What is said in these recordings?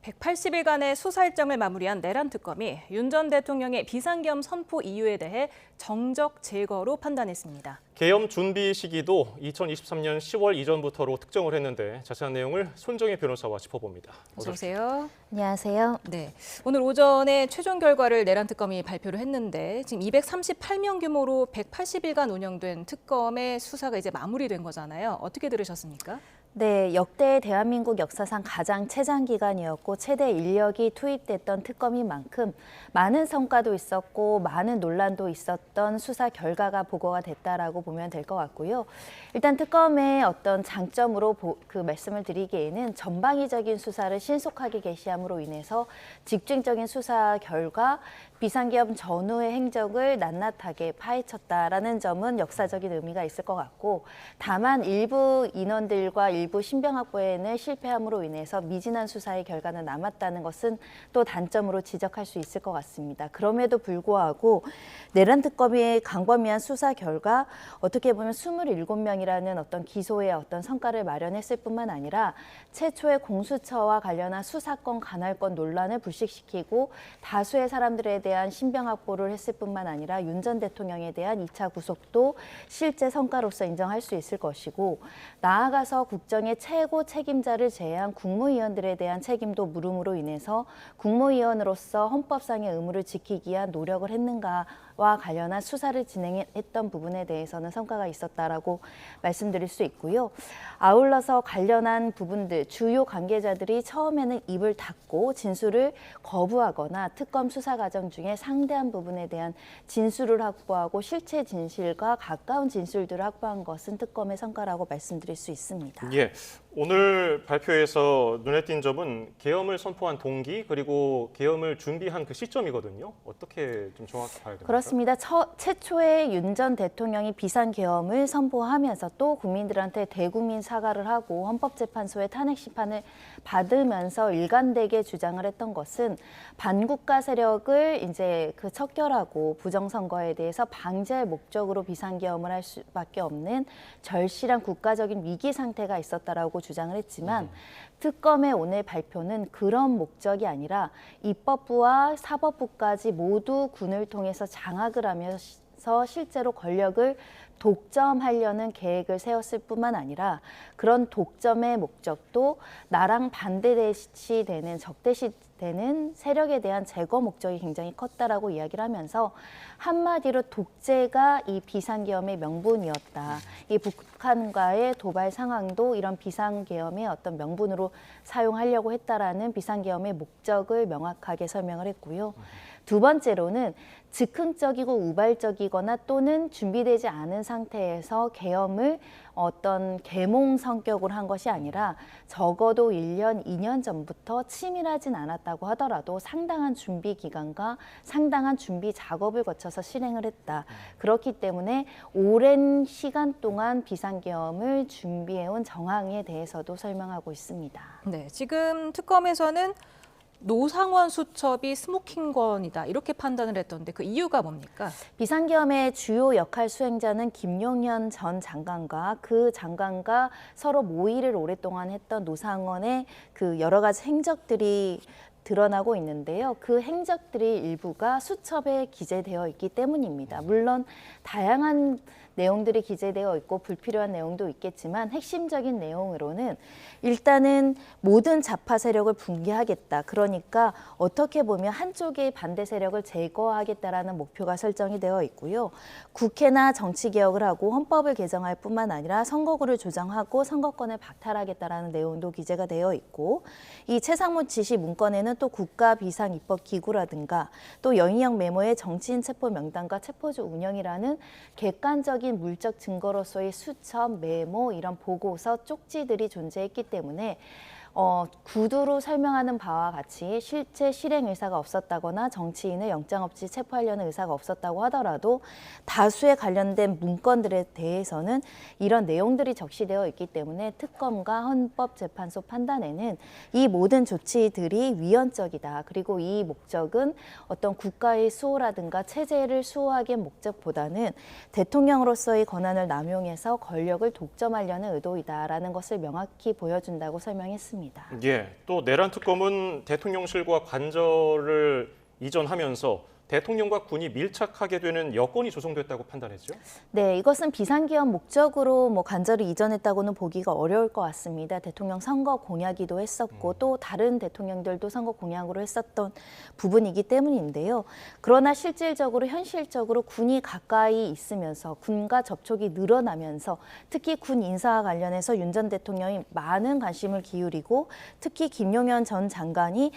180일간의 수사 일정을 마무리한 내란 특검이 윤 전 대통령의 비상계엄 선포 이유에 대해 정적 제거로 판단했습니다. 계엄 준비 시기도 2023년 10월 이전부터로 특정을 했는데 자세한 내용을 손정혜 변호사와 짚어봅니다. 어서 오세요. 안녕하세요. 네, 오늘 오전에 최종 결과를 내란 특검이 발표를 했는데 지금 238명 규모로 180일간 운영된 특검의 수사가 이제 마무리된 거잖아요. 어떻게 들으셨습니까? 네, 역대 대한민국 역사상 가장 최장 기간이었고 최대 인력이 투입됐던 특검인 만큼 많은 성과도 있었고 많은 논란도 있었던 수사 결과가 보고가 됐다라고 보면 될 것 같고요. 일단 특검의 어떤 장점으로 그 말씀을 드리기에는 전방위적인 수사를 신속하게 개시함으로 인해서 집중적인 수사 결과 비상계엄 전후의 행적을 낱낱하게 파헤쳤다라는 점은 역사적인 의미가 있을 것 같고, 다만 일부 인원들과 일부 신병 확보에는 실패함으로 인해서 미진한 수사의 결과는 남았다는 것은 또 단점으로 지적할 수 있을 것 같습니다. 그럼에도 불구하고 내란 특검의 광범위한 수사 결과 어떻게 보면 27명이라는 어떤 기소의 어떤 성과를 마련했을 뿐만 아니라 최초의 공수처와 관련한 수사권 관할권 논란을 불식시키고 다수의 사람들에 대한 신병 확보를 했을 뿐만 아니라 윤 전 대통령에 대한 2차 구속도 실제 성과로서 인정할 수 있을 것이고, 나아가서 국정의 최고 책임자를 제외한 국무위원들에 대한 책임도 물음으로 인해서 국무위원으로서 헌법상의 의무를 지키기 위한 노력을 했는가와 관련한 수사를 진행했던 부분에 대해서는 성과가 있었다라고 말씀드릴 수 있고요. 아울러서 관련한 부분들, 주요 관계자들이 처음에는 입을 닫고 진술을 거부하거나 특검 수사 과정 중에 상대한 부분에 대한 진술을 확보하고 실체 진실과 가까운 진술들을 확보한 것은 특검의 성과라고 말씀드릴 수 있습니다. 예, 오늘 발표에서 눈에 띈 점은 계엄을 선포한 동기 그리고 계엄을 준비한 그 시점이거든요. 어떻게 좀 정확히 봐야 됩니까? 그렇습니다. 최초에 윤 전 대통령이 비상계엄을 선포하면서 또 국민들한테 대국민 사과를 하고 헌법재판소의 탄핵 심판을 받으면서 일관되게 주장을 했던 것은 반국가 세력을 이제 그 척결하고 부정선거에 대해서 방지할 목적으로 비상계엄을 할 수밖에 없는 절실한 국가적인 위기 상태가 있었다라고 주장을 했지만, 특검의 오늘 발표는 그런 목적이 아니라 입법부와 사법부까지 모두 군을 통해서 장악을 하면서 실제로 권력을 독점하려는 계획을 세웠을 뿐만 아니라 그런 독점의 목적도 나랑 반대되는 적대시되는 세력에 대한 제거 목적이 굉장히 컸다라고 이야기를 하면서 한마디로 독재가 이 비상계엄의 명분이었다. 이 북한과의 도발 상황도 이런 비상계엄의 어떤 명분으로 사용하려고 했다라는 비상계엄의 목적을 명확하게 설명을 했고요. 두 번째로는 즉흥적이고 우발적이거나 또는 준비되지 않은 상태에서 계엄을 어떤 계몽 성격으로 한 것이 아니라 적어도 1년, 2년 전부터 치밀하진 않았다고 하더라도 상당한 준비 기간과 상당한 준비 작업을 거쳐서 실행을 했다. 그렇기 때문에 오랜 시간 동안 비상계엄을 준비해온 정황에 대해서도 설명하고 있습니다. 네, 지금 특검에서는 노상원 수첩이 스모킹건이다 이렇게 판단을 했던데 그 이유가 뭡니까? 비상계엄의 주요 역할 수행자는 김용현 전 장관과 그 장관과 서로 모의를 오랫동안 했던 노상원의 그 여러 가지 행적들이 드러나고 있는데요. 그 행적들이 일부가 수첩에 기재되어 있기 때문입니다. 물론 다양한 내용들이 기재되어 있고 불필요한 내용도 있겠지만 핵심적인 내용으로는 일단은 모든 좌파 세력을 붕괴하겠다. 그러니까 어떻게 보면 한쪽의 반대 세력을 제거하겠다라는 목표가 설정이 되어 있고요. 국회나 정치개혁을 하고 헌법을 개정할 뿐만 아니라 선거구를 조정하고 선거권을 박탈하겠다라는 내용도 기재가 되어 있고, 이 최상무 지시 문건에는 또 국가비상입법기구라든가 또 영의형 메모의 정치인 체포 명단과 체포조 운영이라는 객관적인 물적 증거로서의 수첩, 메모, 이런 보고서, 쪽지들이 존재했기 때문에 구두로 설명하는 바와 같이 실제 실행 의사가 없었다거나 정치인을 영장 없이 체포하려는 의사가 없었다고 하더라도 다수의 관련된 문건들에 대해서는 이런 내용들이 적시되어 있기 때문에 특검과 헌법재판소 판단에는 이 모든 조치들이 위헌적이다. 그리고 이 목적은 어떤 국가의 수호라든가 체제를 수호하기 목적보다는 대통령으로서의 권한을 남용해서 권력을 독점하려는 의도이다라는 것을 명확히 보여준다고 설명했습니다. 있습니다. 예, 또 내란 특검은 대통령실과 관저를 이전하면서 대통령과 군이 밀착하게 되는 여건이 조성됐다고 판단했죠? 네, 이것은 비상기업 목적으로 관저를 이전했다고는 보기가 어려울 것 같습니다. 대통령 선거 공약이기도 했었고 또 다른 대통령들도 선거 공약으로 했었던 부분이기 때문인데요. 그러나 실질적으로 현실적으로 군이 가까이 있으면서 군과 접촉이 늘어나면서 특히 군 인사와 관련해서 윤 전 대통령이 많은 관심을 기울이고 특히 김용현 전 장관이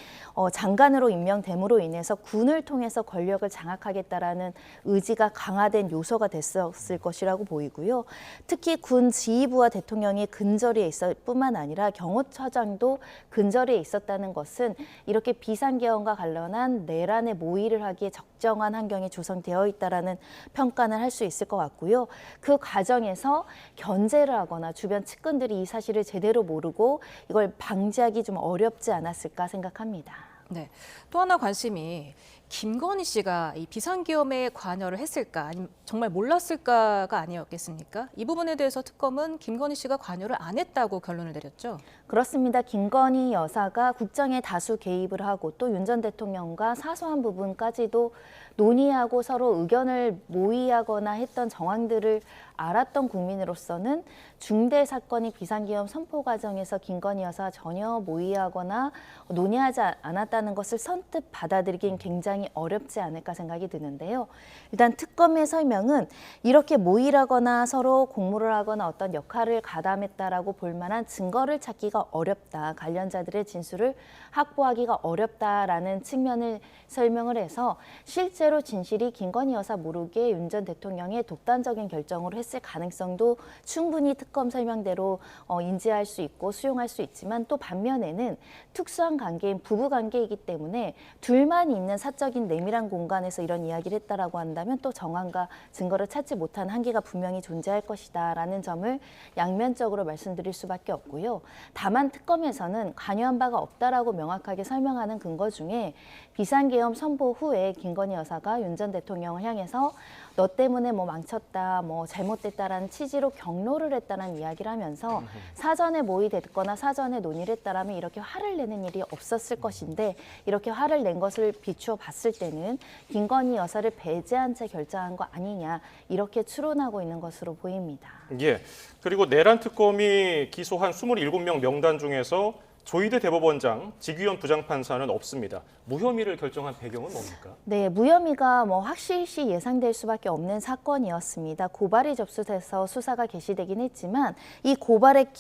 장관으로 임명됨으로 인해서 군을 통해서 권력을 장악하겠다라는 의지가 강화된 요소가 됐었을 것이라고 보이고요. 특히 군 지휘부와 대통령이 근저리에 있을 뿐만 아니라 경호처장도 근저리에 있었다는 것은 이렇게 비상계엄과 관련한 내란에 모의를 하기에 적정한 환경이 조성되어 있다라는 평가는 할 수 있을 것 같고요. 그 과정에서 견제를 하거나 주변 측근들이 이 사실을 제대로 모르고 이걸 방지하기 좀 어렵지 않았을까 생각합니다. 네. 또 하나 관심이 김건희 씨가 이 비상계엄에 관여를 했을까 아니면 정말 몰랐을까가 아니었겠습니까? 이 부분에 대해서 특검은 김건희 씨가 관여를 안 했다고 결론을 내렸죠. 그렇습니다. 김건희 여사가 국정에 다수 개입을 하고 또 윤 전 대통령과 사소한 부분까지도 논의하고 서로 의견을 모의하거나 했던 정황들을 알았던 국민으로서는 중대 사건이 비상계엄 선포 과정에서 김건희 여사가 전혀 모의하거나 논의하지 않았다는 것을 선뜻 받아들이긴 굉장히 어렵지 않을까 생각이 드는데요. 일단 특검의 설명은 이렇게 모의하거나 서로 공모를 하거나 어떤 역할을 가담했다라고 볼 만한 증거를 찾기가 어렵다. 관련자들의 진술을 확보하기가 어렵다라는 측면을 설명을 해서 실제로 진실이 김건희 여사 모르게 윤 전 대통령의 독단적인 결정으로 했을 가능성도 충분히 특검 설명대로 인지할 수 있고 수용할 수 있지만 또 반면에는 특수한 관계인 부부 관계이기 때문에 둘만 있는 사적인 내밀한 공간에서 이런 이야기를 했다라고 한다면 또 정황과 증거를 찾지 못한 한계가 분명히 존재할 것이다라는 점을 양면적으로 말씀드릴 수밖에 없고요. 다만 특검에서는 관여한 바가 없다라고 명확하게 설명하는 근거 중에 비상계엄 선포 후에 김건희 여사가 윤 전 대통령을 향해서 너 때문에 망쳤다, 잘못됐다라는 취지로 경로를 했다는 이야기를 하면서 사전에 모의됐거나 사전에 논의를 했다라면 이렇게 화를 내는 일이 없었을 것인데 이렇게 화를 낸 것을 비추어 봤을 때는 김건희 여사를 배제한 채 결정한 거 아니냐 이렇게 추론하고 있는 것으로 보입니다. 예. 그리고 내란 특검이 기소한 27명 명단 중에서 조희대 대법원장, 직위원 부장판사는 없습니다. 무혐의를 결정한 배경은 뭡니까? 네, 무혐의가 확실시 예상될 수밖에 없는 사건이었습니다. 고발이 접수돼서 수사가 개시되긴 했지만 이 고발의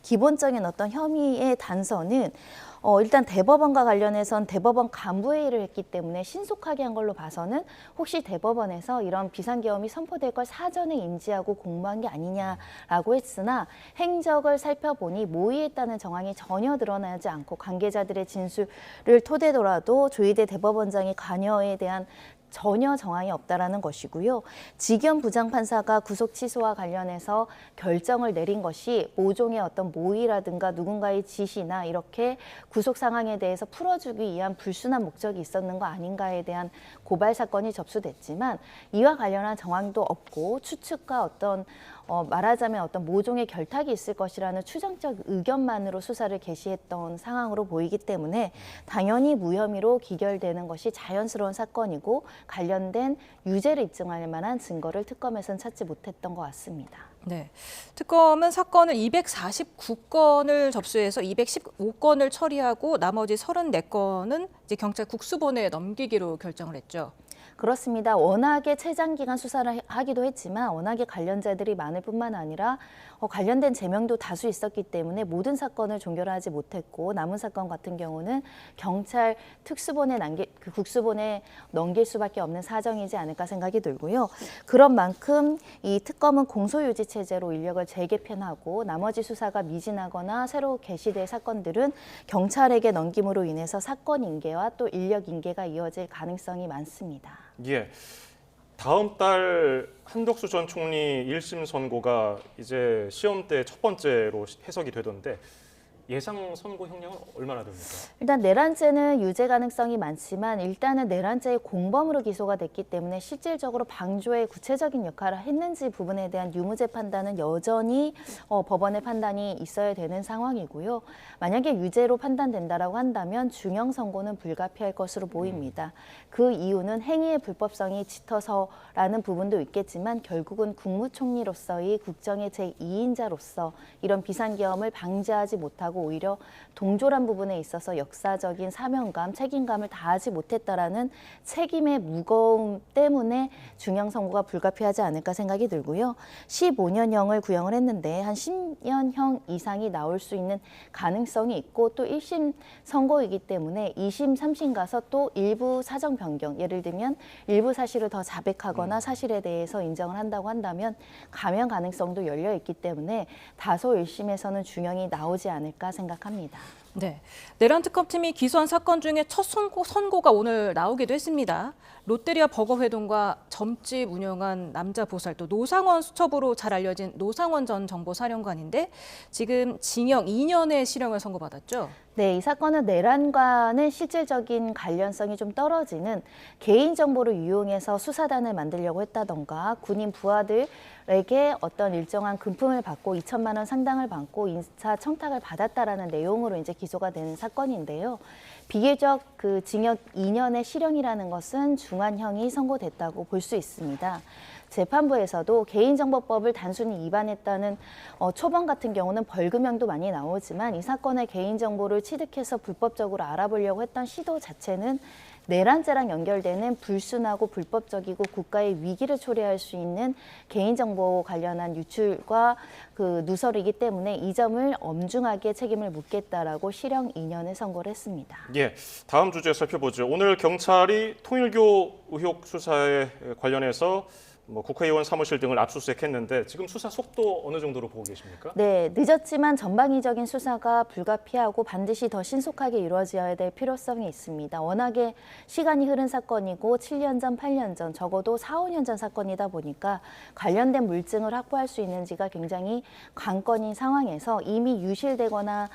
기본적인 어떤 혐의의 단서는 일단 대법원과 관련해선 대법원 간부회의를 했기 때문에 신속하게 한 걸로 봐서는 혹시 대법원에서 이런 비상계엄이 선포될 걸 사전에 인지하고 공모한 게 아니냐라고 했으나 행적을 살펴보니 모의했다는 정황이 전혀 드러나지 않고 관계자들의 진술을 토대로라도 조희대 대법원장의 관여에 대한 전혀 정황이 없다라는 것이고요. 직위원 부장판사가 구속 취소와 관련해서 결정을 내린 것이 모종의 어떤 모의라든가 누군가의 지시나 이렇게 구속 상황에 대해서 풀어주기 위한 불순한 목적이 있었는 거 아닌가에 대한 고발 사건이 접수됐지만 이와 관련한 정황도 없고 추측과 어떤 말하자면 어떤 모종의 결탁이 있을 것이라는 추정적 의견만으로 수사를 개시했던 상황으로 보이기 때문에 당연히 무혐의로 기결되는 것이 자연스러운 사건이고 관련된 유죄를 입증할 만한 증거를 특검에서는 찾지 못했던 것 같습니다. 네, 특검은 사건을 249건을 접수해서 215건을 처리하고 나머지 34건은 이제 경찰 국수본에 넘기기로 결정을 했죠. 그렇습니다. 워낙에 최장기간 수사를 하기도 했지만 워낙에 관련자들이 많을 뿐만 아니라 관련된 제명도 다수 있었기 때문에 모든 사건을 종결하지 못했고 남은 사건 같은 경우는 경찰 특수본에 국수본에 넘길 수밖에 없는 사정이지 않을까 생각이 들고요. 그런 만큼 이 특검은 공소유지 체제로 인력을 재개편하고 나머지 수사가 미진하거나 새로 개시될 사건들은 경찰에게 넘김으로 인해서 사건 인계와 또 인력 인계가 이어질 가능성이 많습니다. 예. 다음 달 한덕수 전 총리 1심 선고가 이제 시험때 첫 번째로 해석이 되던데 예상 선고 형량은 얼마나 됩니까? 일단 내란죄는 유죄 가능성이 많지만 일단은 내란죄의 공범으로 기소가 됐기 때문에 실질적으로 방조의 구체적인 역할을 했는지 부분에 대한 유무죄 판단은 여전히 법원의 판단이 있어야 되는 상황이고요. 만약에 유죄로 판단된다라고 한다면 중형 선고는 불가피할 것으로 보입니다. 그 이유는 행위의 불법성이 짙어서라는 부분도 있겠지만 결국은 국무총리로서의 국정의 제2인자로서 이런 비상계엄을 방지하지 못하고 오히려 동조란 부분에 있어서 역사적인 사명감, 책임감을 다하지 못했다라는 책임의 무거움 때문에 중형 선고가 불가피하지 않을까 생각이 들고요. 15년형을 구형을 했는데 한 10년형 이상이 나올 수 있는 가능성이 있고 또 1심 선고이기 때문에 2심, 3심 가서 또 일부 사정 변경, 예를 들면 일부 사실을 더 자백하거나 사실에 대해서 인정을 한다고 한다면 감형 가능성도 열려 있기 때문에 다소 1심에서는 중형이 나오지 않을까 생각합니다. 네, 내란 특검팀이 기소한 사건 중에 첫 선고가 오늘 나오기도 했습니다. 롯데리아 버거회동과 점집 운영한 남자 보살 또 노상원 수첩으로 잘 알려진 노상원 전 정보사령관인데 지금 징역 2년의 실형을 선고받았죠. 네, 이 사건은 내란과는 실질적인 관련성이 좀 떨어지는 개인정보를 이용해서 수사단을 만들려고 했다던가 군인 부하들에게 어떤 일정한 금품을 받고 2천만 원 상당을 받고 인사 청탁을 받았다라는 내용으로 이제 기소가 된 사건인데요. 비교적 그 징역 2년의 실형이라는 것은 중한형이 선고됐다고 볼 수 있습니다. 재판부에서도 개인정보법을 단순히 위반했다는 초범 같은 경우는 벌금형도 많이 나오지만 이 사건의 개인정보를 취득해서 불법적으로 알아보려고 했던 시도 자체는 내란죄랑 연결되는 불순하고 불법적이고 국가의 위기를 초래할 수 있는 개인정보 관련한 유출과 그 누설이기 때문에 이 점을 엄중하게 책임을 묻겠다라고 실형 2년을 선고를 했습니다. 예, 다음 주제 살펴보죠. 오늘 경찰이 통일교 의혹 수사에 관련해서 국회의원 사무실 등을 압수수색했는데 지금 수사 속도 어느 정도로 보고 계십니까? 네, 늦었지만 전방위적인 수사가 불가피하고 반드시 더 신속하게 이루어져야 될 필요성이 있습니다. 워낙에 시간이 흐른 사건이고 7년 전, 8년 전, 적어도 4, 5년 전 사건이다 보니까 관련된 물증을 확보할 수 있는지가 굉장히 관건인 상황에서 이미 유실되거나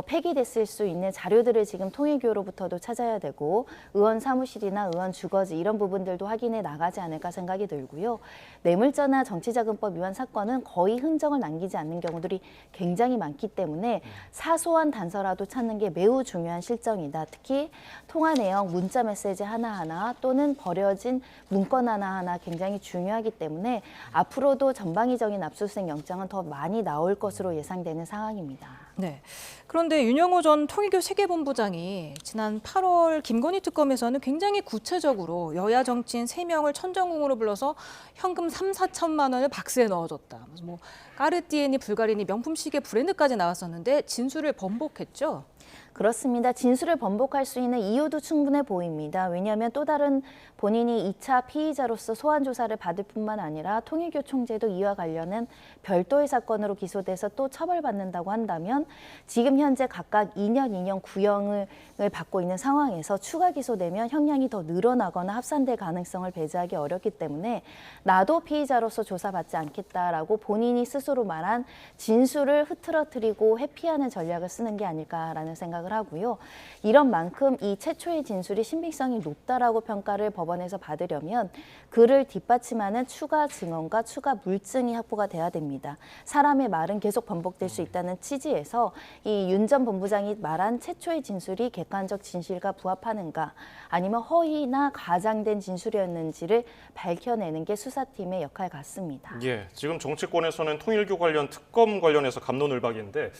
폐기됐을 수 있는 자료들을 지금 통일교로부터도 찾아야 되고 의원 사무실이나 의원 주거지 이런 부분들도 확인해 나가지 않을까 생각이 들고요. 뇌물죄나 정치자금법 위반 사건은 거의 흔적을 남기지 않는 경우들이 굉장히 많기 때문에 사소한 단서라도 찾는 게 매우 중요한 실정이다. 특히 통화 내용, 문자 메시지 하나하나 또는 버려진 문건 하나하나 굉장히 중요하기 때문에 앞으로도 전방위적인 압수수색 영장은 더 많이 나올 것으로 예상되는 상황입니다. 네. 그런데 윤영호 전 통일교 세계본부장이 지난 8월 김건희 특검에서는 굉장히 구체적으로 여야 정치인 3명을 천정궁으로 불러서 현금 3, 4천만 원을 박스에 넣어줬다. 뭐 까르띠에니, 불가리니 명품 시계 브랜드까지 나왔었는데 진술을 번복했죠. 그렇습니다. 진술을 번복할 수 있는 이유도 충분해 보입니다. 왜냐하면 또 다른 본인이 2차 피의자로서 소환 조사를 받을 뿐만 아니라 통일교 총재도 이와 관련한 별도의 사건으로 기소돼서 또 처벌받는다고 한다면 지금 현재 각각 2년 구형을 받고 있는 상황에서 추가 기소되면 형량이 더 늘어나거나 합산될 가능성을 배제하기 어렵기 때문에 나도 피의자로서 조사받지 않겠다라고 본인이 스스로 말한 진술을 흐트러뜨리고 회피하는 전략을 쓰는 게 아닐까라는 생각을 하고요. 이런 만큼 이 최초의 진술이 신빙성이 높다라고 평가를 법원에서 받으려면 그를 뒷받침하는 추가 증언과 추가 물증이 확보가 돼야 됩니다. 사람의 말은 계속 반복될 수 있다는 취지에서 이 윤 전 본부장이 말한 최초의 진술이 객관적 진실과 부합하는가 아니면 허위나 가장된 진술이었는지를 밝혀내는 게 수사팀의 역할 같습니다. 예, 지금 정치권에서는 통일교 관련 특검 관련해서 갑론을박인데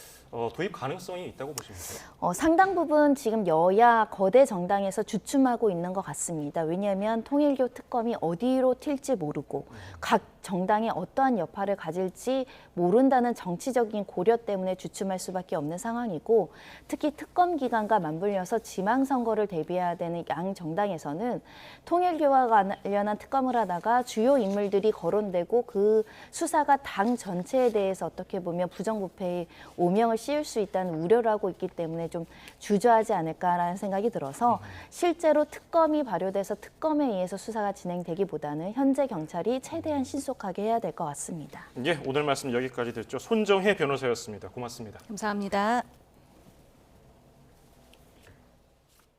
도입 가능성이 있다고 보십니까? 상당 부분 지금 여야 거대 정당에서 주춤하고 있는 것 같습니다. 왜냐하면 통일교 특검이 어디로 튈지 모르고 각 정당이 어떠한 여파를 가질지 모른다는 정치적인 고려 때문에 주춤할 수밖에 없는 상황이고 특히 특검 기간과 맞물려서 지방선거를 대비해야 되는 양 정당에서는 통일교와 관련한 특검을 하다가 주요 인물들이 거론되고 그 수사가 당 전체에 대해서 어떻게 보면 부정부패의 오명을 씌울 수 있다는 우려를 하고 있기 때문에 좀 주저하지 않을까라는 생각이 들어서 실제로 특검이 발효돼서 특검에 의해서 수사가 진행되기보다는 현재 경찰이 최대한 신속하게 해야 될 것 같습니다. 예, 오늘 말씀 여기까지 듣죠. 손정혜 변호사였습니다. 고맙습니다. 감사합니다.